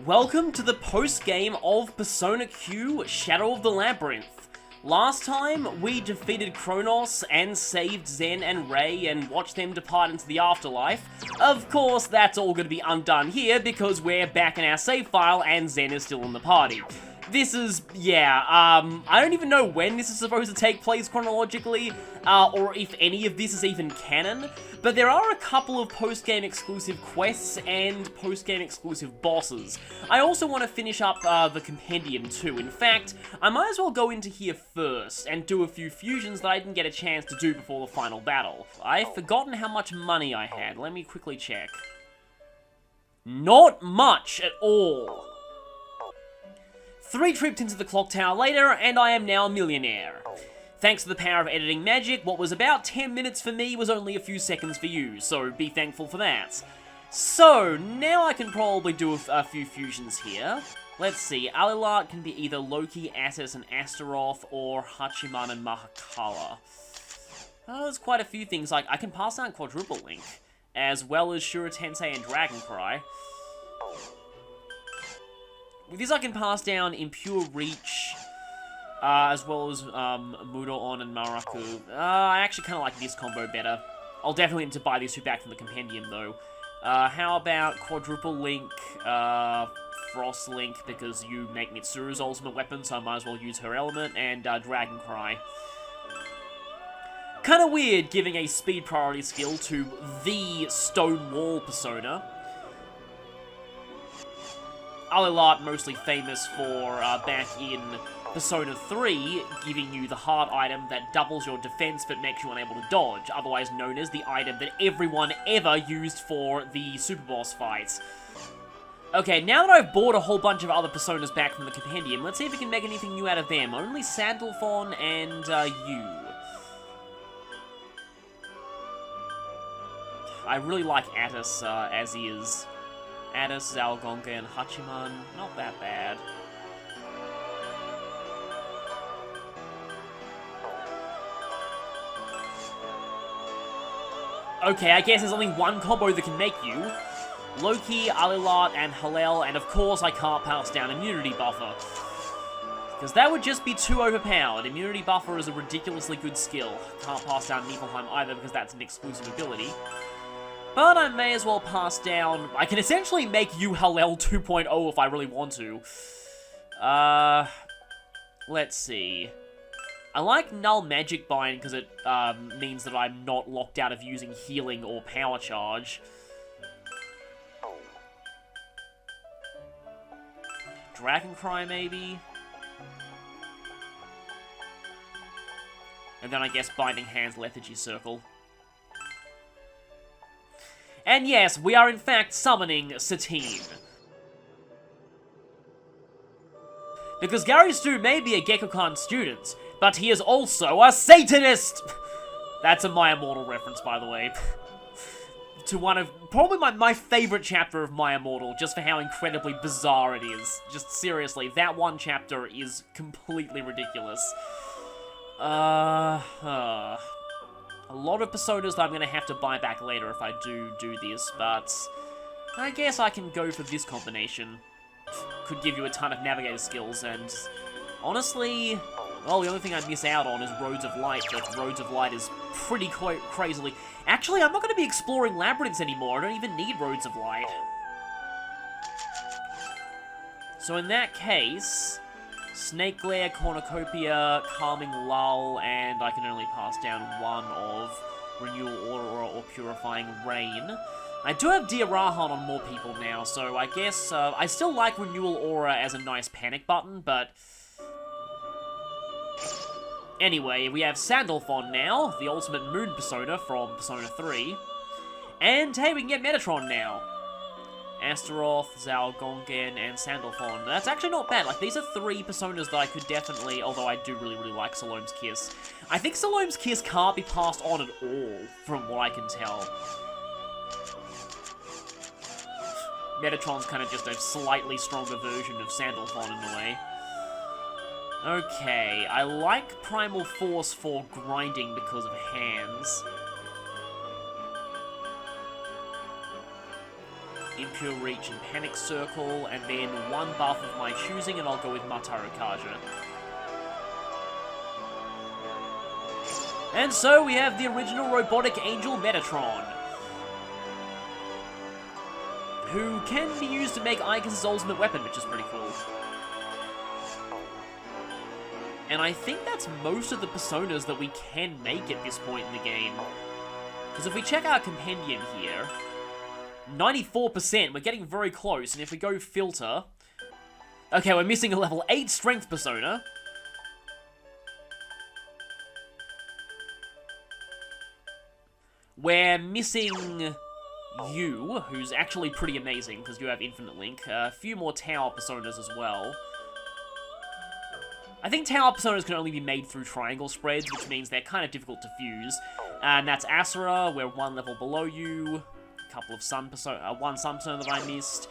Welcome to the post-game of Persona Q Shadow of the Labyrinth. Last time, we defeated Kronos and saved Zen and Rei and watched them depart into the afterlife. Of course, that's all going to be undone here because we're back in our save file and Zen is still in the party. This is, I don't even know when this is supposed to take place chronologically, or if any of this is even canon, but there are a couple of post-game exclusive quests and post-game exclusive bosses. I also want to finish up the compendium too. In fact, I might as well go into here first and do a few fusions that I didn't get a chance to do before the final battle. I've forgotten how much money I had. Let me quickly check. Not much at all. 3 trips into the clock tower later, and I am now a millionaire. Thanks to the power of editing magic, what was about 10 minutes for me was only a few seconds for you, so be thankful for that. So, now I can probably do a few fusions here. Let's see, Alilat can be either Loki, Atis, and Astaroth, or Hachiman and Mahakala. There's quite a few things, like I can pass down Quadruple Link, as well as Shura Tensei and Dragon Cry. With this I can pass down Impure Reach, as well as Mudo-on and Maraku. I actually kind of like this combo better. I'll definitely need to buy these two back from the compendium though. How about Quadruple Link, Frost Link, because you make Mitsuru's ultimate weapon, so I might as well use her element, and Dragon Cry. Kinda weird giving a speed priority skill to the Stone Wall persona. Alilat mostly famous for, back in Persona 3, giving you the heart item that doubles your defense but makes you unable to dodge, otherwise known as the item that everyone ever used for the super boss fights. Okay, now that I've bought a whole bunch of other personas back from the compendium, let's see if we can make anything new out of them. Only Sandalphon and, you. I really like Atis, as is. Atis, Zalgonga, and Hachiman, not that bad. Okay, I guess there's only one combo that can make you. Loki, Alilat, and Hallel, and of course I can't pass down Immunity Buffer. Because that would just be too overpowered. Immunity Buffer is a ridiculously good skill. Can't pass down Niflheim either because that's an exclusive ability. But I may as well pass down... I can essentially make you Hallel 2.0 if I really want to. Let's see. I like Null Magic Bind because it means that I'm not locked out of using healing or power charge. Dragon Cry, maybe? And then I guess Binding Hands, Lethargy Circle. And yes, we are in fact summoning Satine. Because Gary Stu may be a Gekkokan student, but he is also a Satanist! That's a My Immortal reference, by the way. To one of, probably my favorite chapter of My Immortal, just for how incredibly bizarre it is. Just seriously, that one chapter is completely ridiculous. A lot of personas that I'm going to have to buy back later if I do this, but I guess I can go for this combination. Could give you a ton of navigator skills, and honestly, well, the only thing I miss out on is Roads of Light, but Roads of Light is pretty crazily... Actually, I'm not going to be exploring labyrinths anymore, I don't even need Roads of Light. So in that case... Snake Glare, Cornucopia, Calming Lull, and I can only pass down one of Renewal Aura or Purifying Rain. I do have Diarahan on more people now, so I guess I still like Renewal Aura as a nice panic button, but... Anyway, we have Sandalphon now, the ultimate moon persona from Persona 3. And hey, we can get Metatron now. Astaroth, Zalgongen, and Sandalphon. That's actually not bad. Like, these are 3 personas that I could definitely... Although I do really like Salome's Kiss. I think Salome's Kiss can't be passed on at all, from what I can tell. Metatron's kind of just a slightly stronger version of Sandalphon in a way. Okay, I like Primal Force for grinding because of hands. Impure Reach and Panic Circle, and then one buff of my choosing, and I'll go with Mataru Kaja. And so we have the original robotic angel Metatron, who can be used to make Icus' ultimate weapon, which is pretty cool. And I think that's most of the personas that we can make at this point in the game. Because if we check our compendium here, 94%, we're getting very close, and if we go filter... Okay, we're missing a level 8 strength persona. We're missing you, who's actually pretty amazing, because you have Infinite Link. A few more tower personas as well. I think tower personas can only be made through triangle spreads, which means they're kind of difficult to fuse. And that's Asura, we're one level below you. A couple of sun persona, one sun persona that I missed.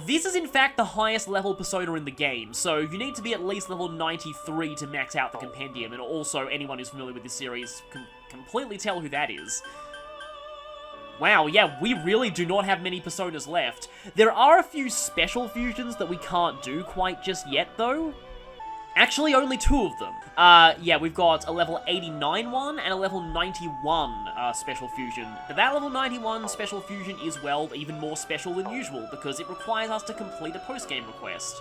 This is in fact the highest level persona in the game, so you need to be at least level 93 to max out the compendium, and also anyone who's familiar with this series can completely tell who that is. Wow, yeah, we really do not have many personas left. There are a few special fusions that we can't do quite just yet, though. Actually, only 2 of them. Yeah, we've got a level 89 one and a level 91 special fusion. But that level 91 special fusion is, well, even more special than usual, because it requires us to complete a post-game request.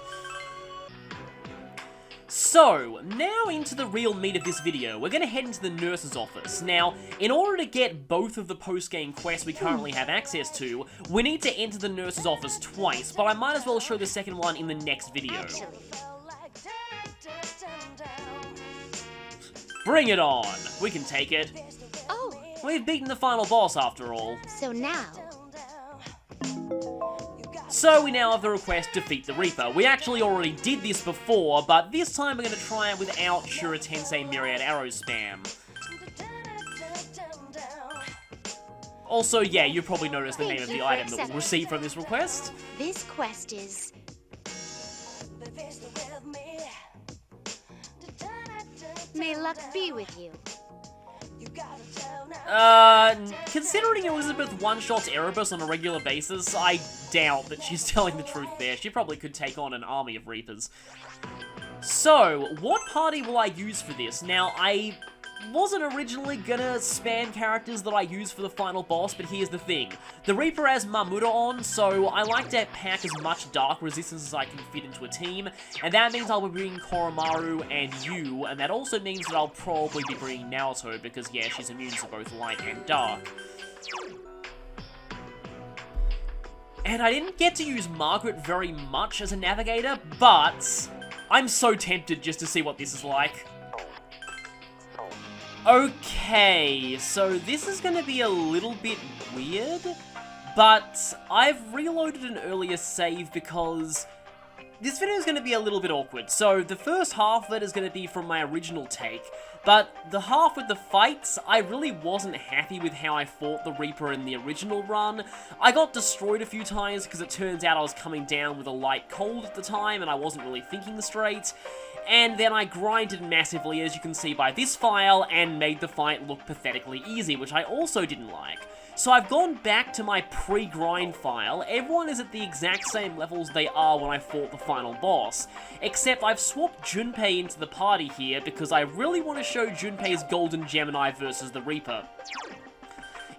So, now into the real meat of this video, we're going to head into the nurse's office. Now, in order to get both of the post-game quests we currently have access to, we need to enter the nurse's office twice, but I might as well show the second one in the next video. Bring it on! We can take it. Oh! We've beaten the final boss after all. So now... So we now have the request Defeat the Reaper. We actually already did this before, but this time we're going to try it without Shura Tensei Myriad Arrow spam. Also, yeah, you probably noticed the name of the item that we'll receive from this request. This quest is... May luck be with you. Considering Elizabeth one-shots Erebus on a regular basis, I doubt that she's telling the truth there. She probably could take on an army of Reapers. So, what party will I use for this? Now, I wasn't originally gonna spam characters that I use for the final boss, but here's the thing. The Reaper has Mamuda on, so I like to pack as much dark resistance as I can fit into a team, and that means I'll be bringing Koromaru and Yu, and that also means that I'll probably be bringing Naoto, because yeah, she's immune to both light and dark. And I didn't get to use Margaret very much as a navigator, but I'm so tempted just to see what this is like. Okay, so this is going to be a little bit weird, but I've reloaded an earlier save because this video is going to be a little bit awkward. So the first half of it is going to be from my original take, but the half with the fights, I really wasn't happy with how I fought the Reaper in the original run. I got destroyed a few times because it turns out I was coming down with a light cold at the time and I wasn't really thinking straight. And then I grinded massively, as you can see by this file, and made the fight look pathetically easy, which I also didn't like. So I've gone back to my pre-grind file. Everyone is at the exact same levels they are when I fought the final boss, except I've swapped Junpei into the party here because I really want to show Junpei's Golden Gemini versus the Reaper.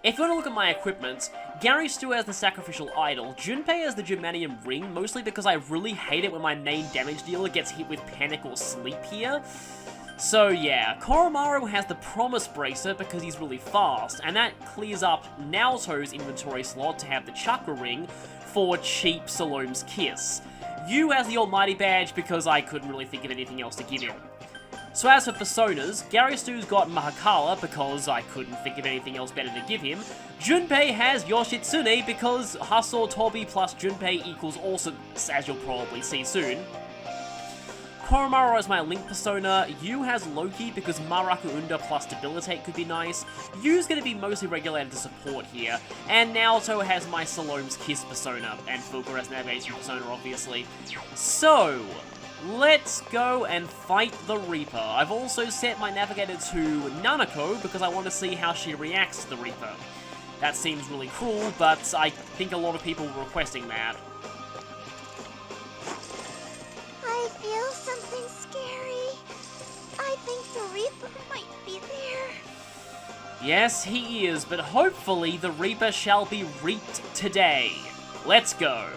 If you want to look at my equipment, Gary Stu has the Sacrificial Idol, Junpei has the Germanium Ring, mostly because I really hate it when my main damage dealer gets hit with Panic or Sleep here. So yeah, Koromaru has the Promise Bracer because he's really fast, and that clears up Naoto's inventory slot to have the Chakra Ring for cheap Salome's Kiss. Yu has the Almighty Badge because I couldn't really think of anything else to give him. So as for personas, Gary Stu's got Mahakala because I couldn't think of anything else better to give him. Junpei has Yoshitsune because Hasso Tobi plus Junpei equals awesome, as you'll probably see soon. Koromaru has my Link persona, Yu has Loki because Maraku Unda plus Debilitate could be nice, Yu's going to be mostly regulated to support here, and Naoto has my Salome's Kiss persona, and Fuka has Navigation persona obviously. So, let's go and fight the Reaper. I've also set my navigator to Nanako because I want to see how she reacts to the Reaper. That seems really cruel, but I think a lot of people were requesting that. I feel something scary. I think the Reaper might be there. Yes, he is, but hopefully the Reaper shall be reaped today. Let's go.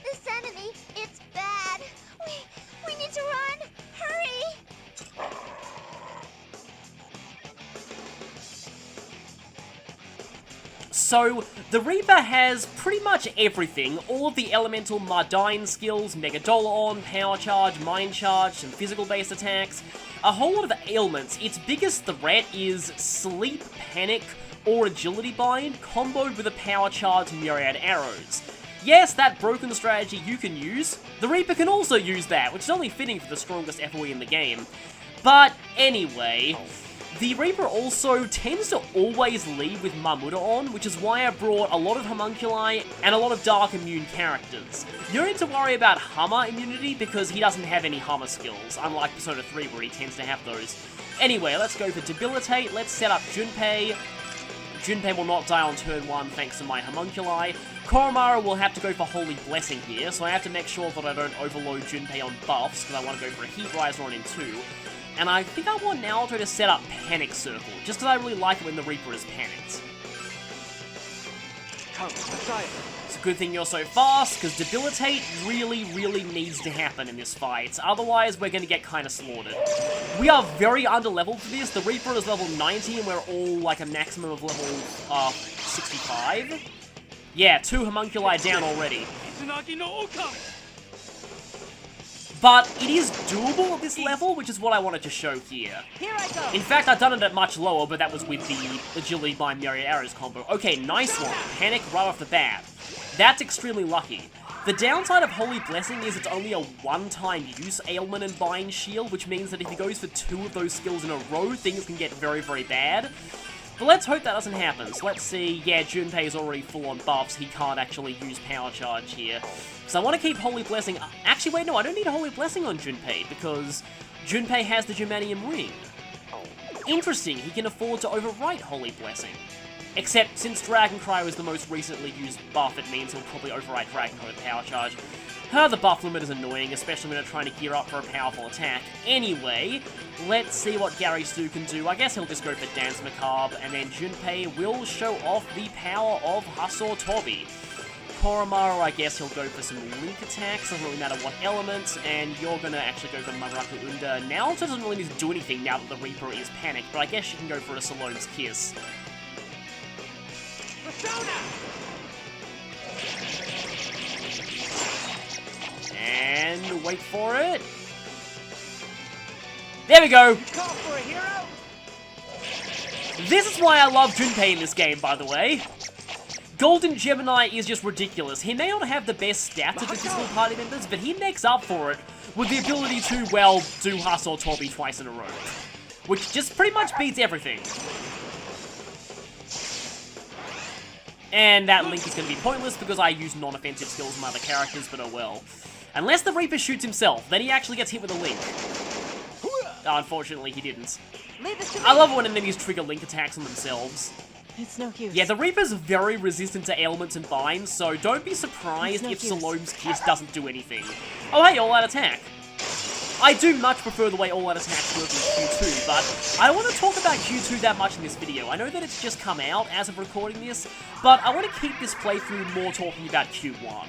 This enemy, it's bad. We need to run. Hurry. So, the Reaper has pretty much everything. All of the elemental Mardine skills, Megadolon, Power Charge, Mind Charge, some physical-based attacks, a whole lot of ailments. Its biggest threat is Sleep, Panic, or Agility Bind, comboed with a Power Charge Myriad Arrows. Yes, that broken strategy you can use. The Reaper can also use that, which is only fitting for the strongest FOE in the game. But anyway, the Reaper also tends to always lead with Marmuta on, which is why I brought a lot of Homunculi and a lot of Dark Immune characters. You don't need to worry about Hummer immunity because he doesn't have any Hummer skills, unlike Persona 3 where he tends to have those. Anyway, let's go for Debilitate, let's set up Junpei. Junpei will not die on turn 1 thanks to my Homunculi. Koromaru will have to go for Holy Blessing here, so I have to make sure that I don't overload Junpei on buffs, because I want to go for a Heat Riser on in 2. And I think I want Naoto to set up Panic Circle, just because I really like it when the Reaper is panicked. It's a good thing you're so fast, because Debilitate really needs to happen in this fight, otherwise we're going to get kind of slaughtered. We are very under-leveled for this. The Reaper is level 90, and we're all like a maximum of level 65. Yeah, 2 Homunculi down already. But it is doable at this level, which is what I wanted to show here. Here I go. In fact, I've done it at much lower, but that was with the Agility by Myriad Arrows combo. Okay, nice one. Panic right off the bat. That's extremely lucky. The downside of Holy Blessing is it's only a one-time use ailment and bind shield, which means that if he goes for 2 of those skills in a row, things can get very bad. But let's hope that doesn't happen. So let's see, yeah, Junpei's already full on buffs. He can't actually use Power Charge here. So I want to keep Holy Blessing. Actually, wait, no, I don't need a Holy Blessing on Junpei, because Junpei has the Germanium Ring. Interesting, he can afford to overwrite Holy Blessing. Except, since Dragon Cry was the most recently used buff, it means he'll probably overwrite Dragon Cry with Power Charge. The buff limit is annoying, especially when you're trying to gear up for a powerful attack. Anyway, let's see what Gary Stu can do. I guess he'll just go for Dance Macabre, and then Junpei will show off the power of Hasor Tobi. Koromaru, I guess he'll go for some link attacks, doesn't really matter what element, and you're gonna actually go for Maraku Unda. Naoto doesn't really need to do anything now that the Reaper is panicked, but I guess she can go for a Salome's Kiss. And wait for it. There we go! This is why I love Junpei in this game, by the way. Golden Gemini is just ridiculous. He may not have the best stats of the physical party members, but he makes up for it with the ability to, well, do Hasor Tobi twice in a row. Which just pretty much beats everything. And that link is going to be pointless because I use non-offensive skills from other characters, but oh well. Unless the Reaper shoots himself, then he actually gets hit with a link. Oh, unfortunately, he didn't. I love it when enemies trigger link attacks on themselves. It's no use. Yeah, the Reaper's very resistant to ailments and binds, so don't be surprised if Salome's Kiss doesn't do anything. Oh hey, all-out attack. I do much prefer the way all-out attacks work in Q2, but I don't want to talk about Q2 that much in this video. I know that it's just come out as of recording this, but I want to keep this playthrough more talking about Q1.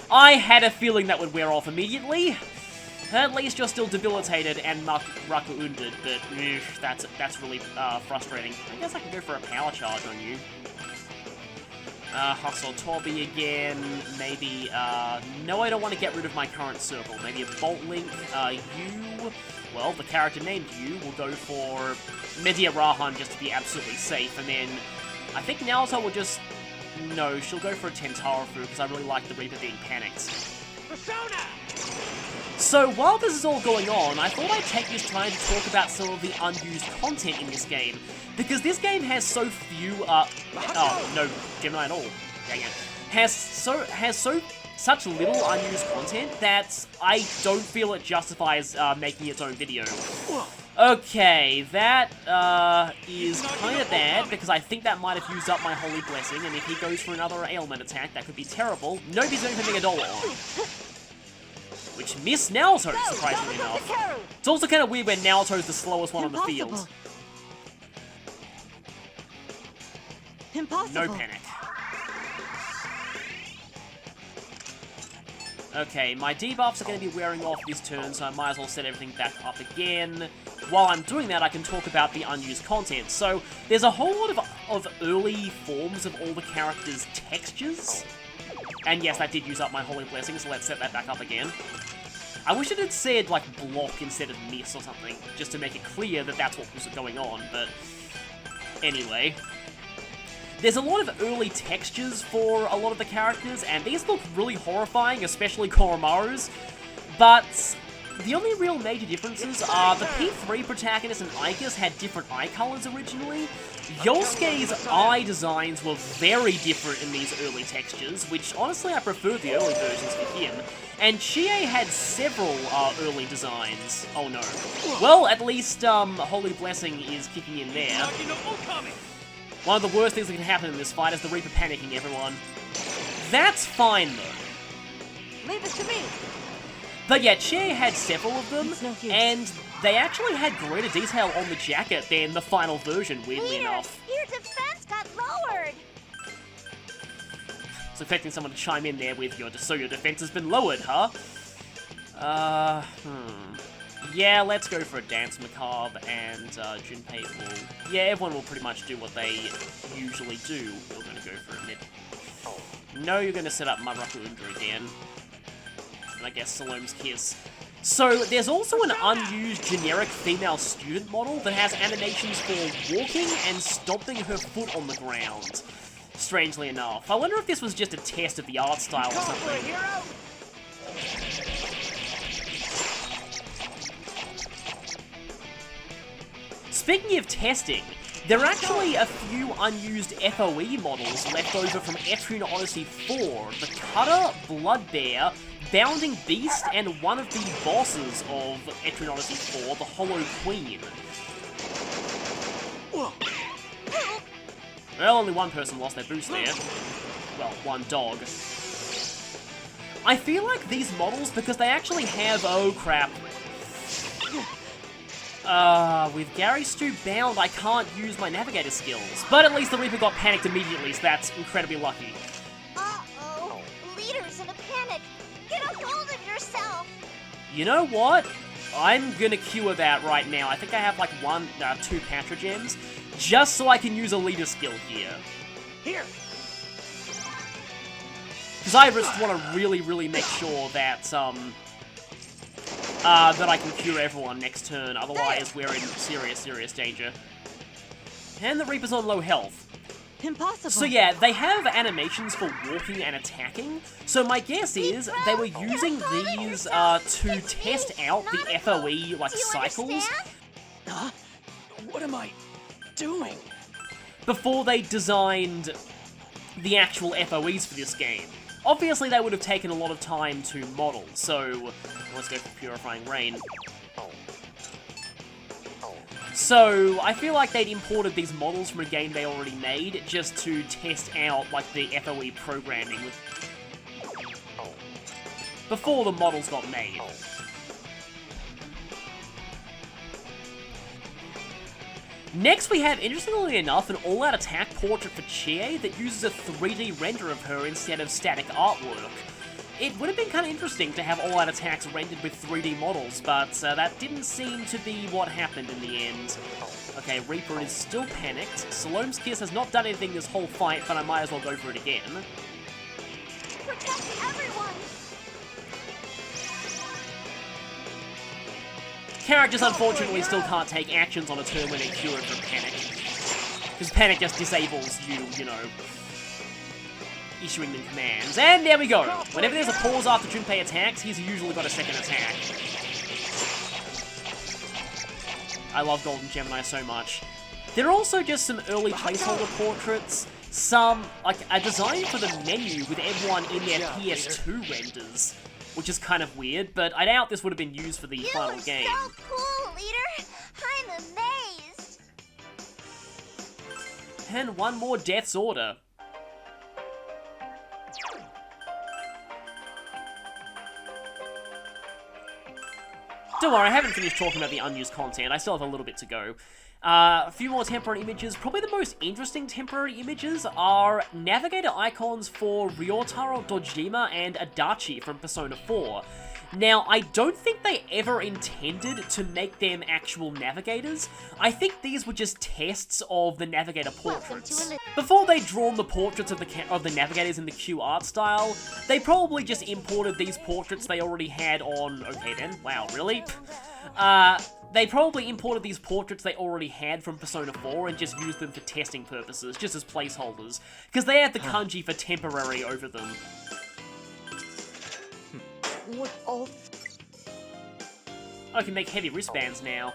I had a feeling that would wear off immediately. At least you're still debilitated and Raku wounded, but that's really frustrating. I guess I can go for a power charge on you. Hustle Tobi again, maybe, no, I don't want to get rid of my current circle. Maybe a Bolt Link, you, well, the character named you will go for Medea Rahan just to be absolutely safe, and then I think Naoto will just, no, she'll go for a Tentarafu because I really like the Reaper being panicked. Persona! So while this is all going on, I thought I'd take this time to talk about some of the unused content in this game, because this game has so few, oh, no Gemini at all, dang it, has so such little unused content that I don't feel it justifies making its own video. Okay, that is kind of bad, because I think that might have used up my Holy Blessing, and if he goes for another ailment attack, that could be terrible. Nope, he's doing something $1 on. Which missed Naruto, surprisingly enough. It's also kind of weird when Naruto's the slowest one on the field. Impossible. No panic. Okay, my debuffs are going to be wearing off this turn, so I might as well set everything back up again. While I'm doing that, I can talk about the unused content. So, there's a whole lot of early forms of all the characters' textures. And yes, that did use up my Holy Blessing, so let's set that back up again. I wish it had said, like, block instead of miss or something, just to make it clear that that's what was going on, but anyway. There's a lot of early textures for a lot of the characters, and these look really horrifying, especially Koromaru's, but the only real major differences are the P3 protagonist and Ikus had different eye colors originally. Yosuke's eye designs were very different in these early textures, which honestly I prefer the early versions for him. And Chie had several early designs. Oh no. Well, at least Holy Blessing is kicking in there. One of the worst things that can happen in this fight is the Reaper panicking everyone. That's fine though. Leave it to me. But yeah, Chie had several of them, and they actually had greater detail on the jacket than the final version, weirdly enough. Your defense got lowered. It's expecting someone to chime in there with so your defense has been lowered, huh? Yeah, let's go for a Dance Macabre, and Junpei will... Yeah, everyone will pretty much do what they usually do. We're gonna go for a mid... No, you're gonna set up Muraku Undra again. And I guess Salome's Kiss. So, there's also an unused generic female student model that has animations for walking and stomping her foot on the ground. Strangely enough. I wonder if this was just a test of the art style or something. Speaking of testing, there are actually a few unused FOE models left over from Etrian Odyssey 4. The Cutter, Bloodbear, Bounding Beast, and one of the bosses of Etrian Odyssey 4, the Hollow Queen. Well, only one person lost their boost there. Well, one dog. I feel like these models, because they actually have... Oh, crap. With Gary Stu bound, I can't use my navigator skills. But at least the Reaper got panicked immediately, so that's incredibly lucky. Uh-oh. Leader's in a panic. Get a hold of yourself. You know what? I'm gonna cure that right now. I think I have like two Patra Gems, just so I can use a leader skill here. Here. Because I just want to really make sure that, that I can cure everyone next turn, otherwise we're in serious danger. And the Reaper's on low health. Impossible. So yeah, they have animations for walking and attacking, so my guess is they were using these to test out the FOE, like, cycles. Huh? What am I doing? Before they designed the actual FOEs for this game. Obviously, they would have taken a lot of time to model, so let's go for Purifying Rain. So, I feel like they'd imported these models from a game they already made just to test out, like, the FOE programming before the models got made. Next, we have, interestingly enough, an all-out attack portrait for Chie that uses a 3D render of her instead of static artwork. It would have been kind of interesting to have all-out attacks rendered with 3D models, but that didn't seem to be what happened in the end. Okay, Reaper is still panicked. Salome's Kiss has not done anything this whole fight, but I might as well go for it again. Protect everyone. Characters, unfortunately, still can't take actions on a turn when they're cured from panic. Because panic just disables you, you know, issuing them commands. And there we go! Whenever there's a pause after Junpei attacks, he's usually got a second attack. I love Golden Gemini so much. There are also just some early placeholder portraits. some, like, a design for the menu with everyone in their PS2 renders, which is kind of weird, but I doubt this would have been used for the final game. You are so cool, leader. I'm amazed. And one more Death's Order. Don't worry, I haven't finished talking about the unused content. I still have a little bit to go. A few more temporary images. Probably the most interesting temporary images are navigator icons for Ryotaro Dojima and Adachi from Persona 4. Now, I don't think they ever intended to make them actual navigators. I think these were just tests of the navigator portraits. Before they'd drawn the portraits of the navigators in the Q art style, they probably just imported these portraits they already had on... Okay then, wow, really? They probably imported these portraits they already had from Persona 4 and just used them for testing purposes, just as placeholders, because they had the kanji for temporary over them. What all? I can make heavy wristbands now.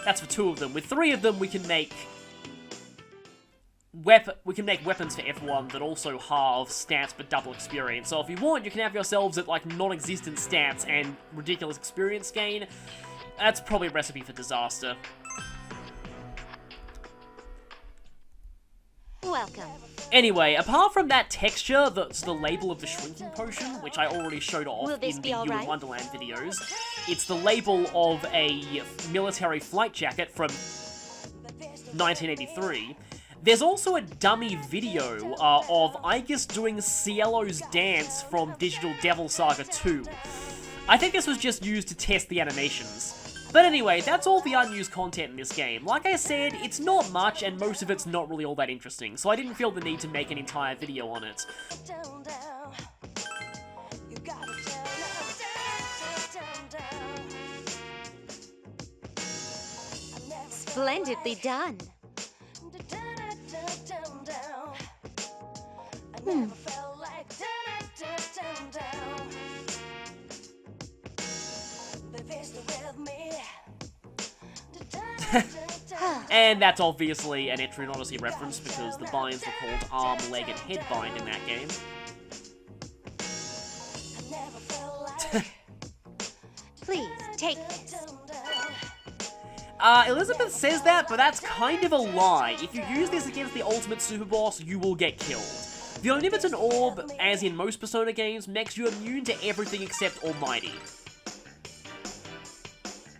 That's for 2 of them. With 3 of them, we can make weapons for everyone that also halve stats but double experience. So if you want, you can have yourselves at like non-existent stats and ridiculous experience gain. That's probably a recipe for disaster. Welcome. Anyway, apart from that texture that's the label of the shrinking potion, which I already showed off in the You in Wonderland videos, it's the label of a military flight jacket from 1983. There's also a dummy video of Aegis doing Cielo's dance from Digital Devil Saga 2. I think this was just used to test the animations. But anyway, that's all the unused content in this game. Like I said, it's not much, and most of it's not really all that interesting, so I didn't feel the need to make an entire video on it. Splendidly done. And that's obviously an Etrian Odyssey reference because the binds were called arm, leg, and head bind in that game. Please, take this. Elizabeth says that, but that's kind of a lie. If you use this against the ultimate super boss, you will get killed. The Omnipotent Orb, as in most Persona games, makes you immune to everything except Almighty.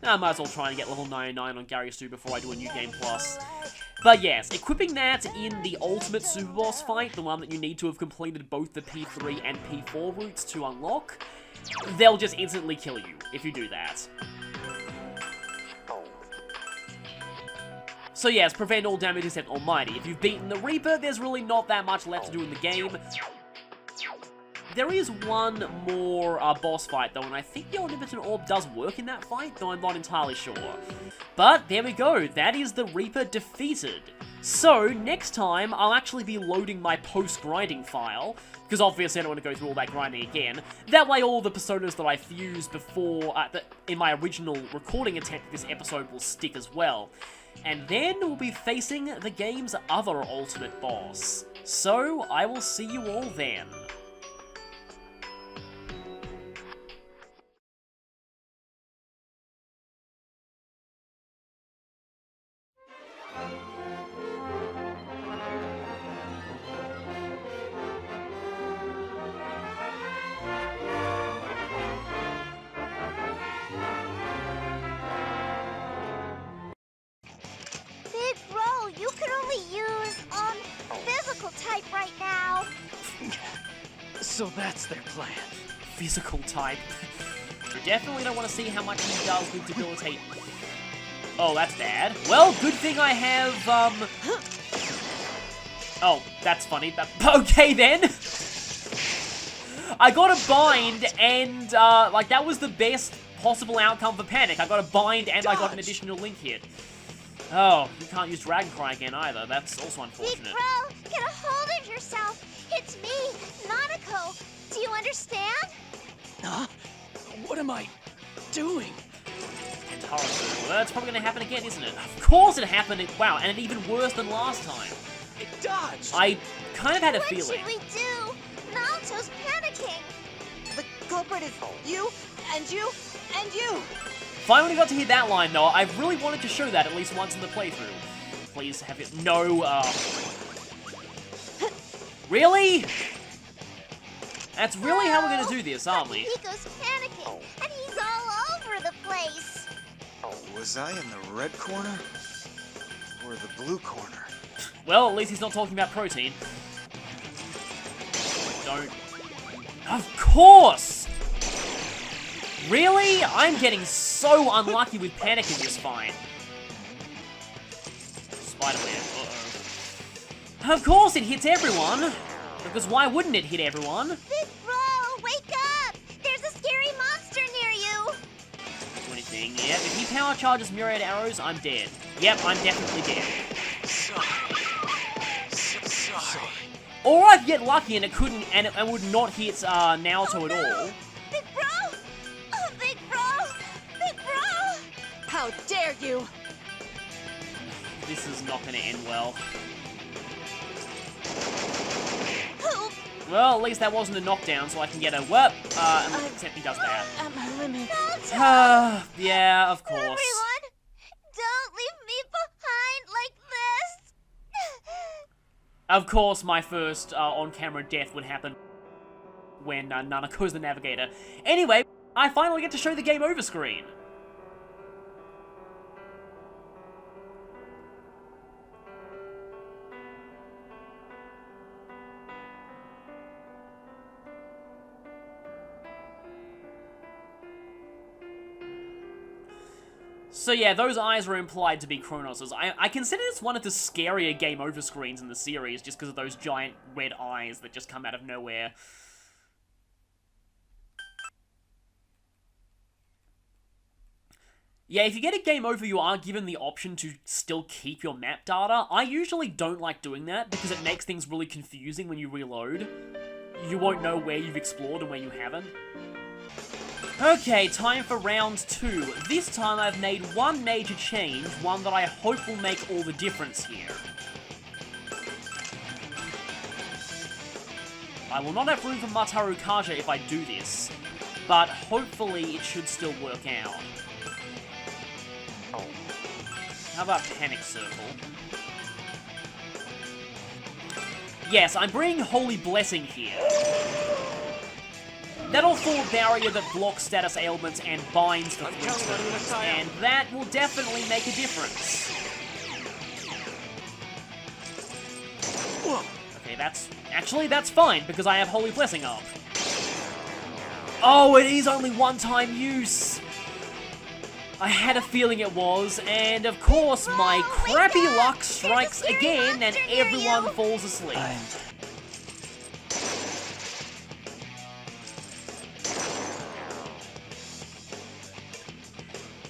I might as well try and get level 99 on Gary Stu before I do a new game plus. But yes, equipping that in the ultimate super boss fight, the one that you need to have completed both the P3 and P4 routes to unlock, they'll just instantly kill you if you do that. So yes, prevent all damage except Almighty. If you've beaten the Reaper, there's really not that much left to do in the game. There is one more boss fight, though, and I think the Omnipotent Orb does work in that fight, though I'm not entirely sure. But there we go, that is the Reaper defeated. So, next time, I'll actually be loading my post-grinding file, because obviously I don't want to go through all that grinding again. That way all the personas that I fused before, in my original recording attempt for this episode will stick as well. And then we'll be facing the game's other ultimate boss. So, I will see you all then. Big Bro, you can only use, physical type right now. So that's their plan. Physical type. We definitely don't want to see how much he does with debilitate. Oh, that's bad. Well, good thing I have, Oh, that's funny. Okay, then. I got a bind, and, like, that was the best possible outcome for Panic. I got a bind, and I got an additional link hit. Oh, you can't use Dragon Cry again either. That's also unfortunate. Big Bro, get a hold of yourself. It's me, Nanako. Do you understand? Huh? What am I doing? And Haruko. Well, that's probably going to happen again, isn't it? Of course it happened. Wow, and even worse than last time. It dodged! I kind of had a What feeling. should we do? Naoto's panicking. The culprit is you, and you, and you! Finally got to hear that line, though. I really wanted to show that at least once in the playthrough. Please have it. No, Really? That's really how we're gonna do this, aren't we? Hiko's panicking, and he's all over the place. Was I in the red corner? Or the blue corner? Well, at least he's not talking about protein. Don't. Of course! Really? I'm getting so unlucky with panic in this fight. Spider-Man, uh-oh. Of course it hits everyone! Because why wouldn't it hit everyone? Big bro, wake up! There's a scary monster near you! Do anything. Yep, if he power charges myriad arrows, I'm dead. Yep, I'm definitely dead. Sorry. Sorry. Or I'd get lucky and it couldn't, and it would not hit Naoto at all. Big bro! Oh, big bro! Big bro! How dare you! This is not gonna end well. Poop! Well, at least that wasn't a knockdown, so I can get a whoop. Except he does that. At my limit. Naoto! Yeah, of course. Everyone, don't leave me behind like this! Of course, my first on-camera death would happen when Nanako's the navigator. Anyway, I finally get to show the game over screen. So yeah, those eyes were implied to be Kronos'. I consider this one of the scarier game over screens in the series, just because of those giant red eyes that just come out of nowhere. Yeah, if you get a game over, you are given the option to still keep your map data. I usually don't like doing that, because it makes things really confusing when you reload. You won't know where you've explored and where you haven't. Okay, time for round 2. This time I've made one major change, one that I hope will make all the difference here. I will not have room for Mataru Kaja if I do this, but hopefully it should still work out. How about Panic Circle? Yes, I'm bringing Holy Blessing here. That'll form a barrier that blocks status ailments and binds for 3 turns, and that will definitely make a difference. Okay, that's fine, because I have Holy Blessing up. Oh, it is only one-time use! I had a feeling it was, and of course my crappy luck strikes again and everyone falls asleep.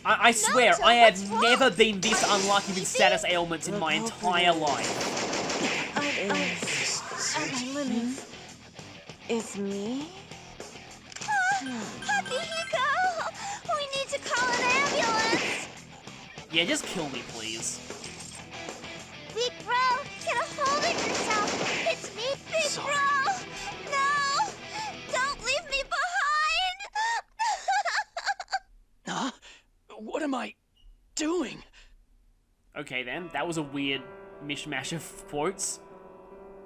I swear, I have never been this unlucky with status ailments in my entire life. At my limit. It's me? Happy Hiko! We need to call an ambulance! Yeah, just kill me, please. Big bro, get a hold of yourself! It's me, Big Sorry. bro! No! Don't leave me behind! Huh? What am I doing? Okay then, that was a weird mishmash of quotes.